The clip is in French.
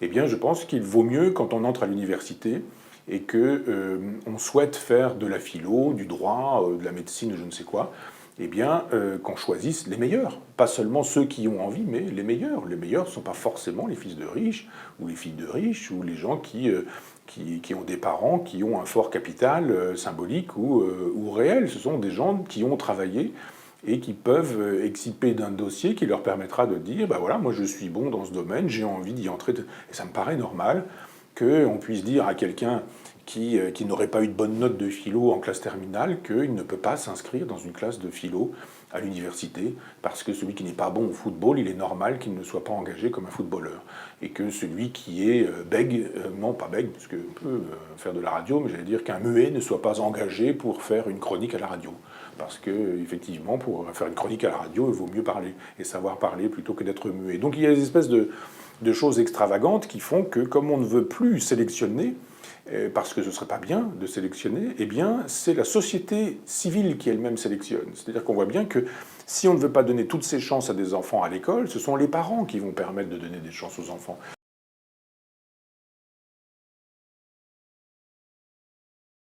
eh bien, je pense qu'il vaut mieux, quand on entre à l'université et que on souhaite faire de la philo, du droit, de la médecine, je ne sais quoi, eh bien, qu'on choisisse les meilleurs. Pas seulement ceux qui ont envie, mais les meilleurs. Les meilleurs ne sont pas forcément les fils de riches, ou les filles de riches, ou les gens qui ont des parents qui ont un fort capital symbolique ou réel. Ce sont des gens qui ont travaillé et qui peuvent exciper d'un dossier qui leur permettra de dire, ben voilà, moi je suis bon dans ce domaine, j'ai envie d'y entrer. Et ça me paraît normal qu'on puisse dire à quelqu'un qui n'aurait pas eu de bonne note de philo en classe terminale qu'il ne peut pas s'inscrire dans une classe de philo à l'université, parce que celui qui n'est pas bon au football, il est normal qu'il ne soit pas engagé comme un footballeur. Et que celui qui est bègue, non pas bègue, parce qu'on peut faire de la radio, mais j'allais dire qu'un muet ne soit pas engagé pour faire une chronique à la radio. Parce que, effectivement, pour faire une chronique à la radio, il vaut mieux parler et savoir parler plutôt que d'être muet. Donc il y a des espèces de choses extravagantes qui font que, comme on ne veut plus sélectionner, parce que ce ne serait pas bien de sélectionner, eh bien, c'est la société civile qui elle-même sélectionne. C'est-à-dire qu'on voit bien que si on ne veut pas donner toutes ces chances à des enfants à l'école, ce sont les parents qui vont permettre de donner des chances aux enfants.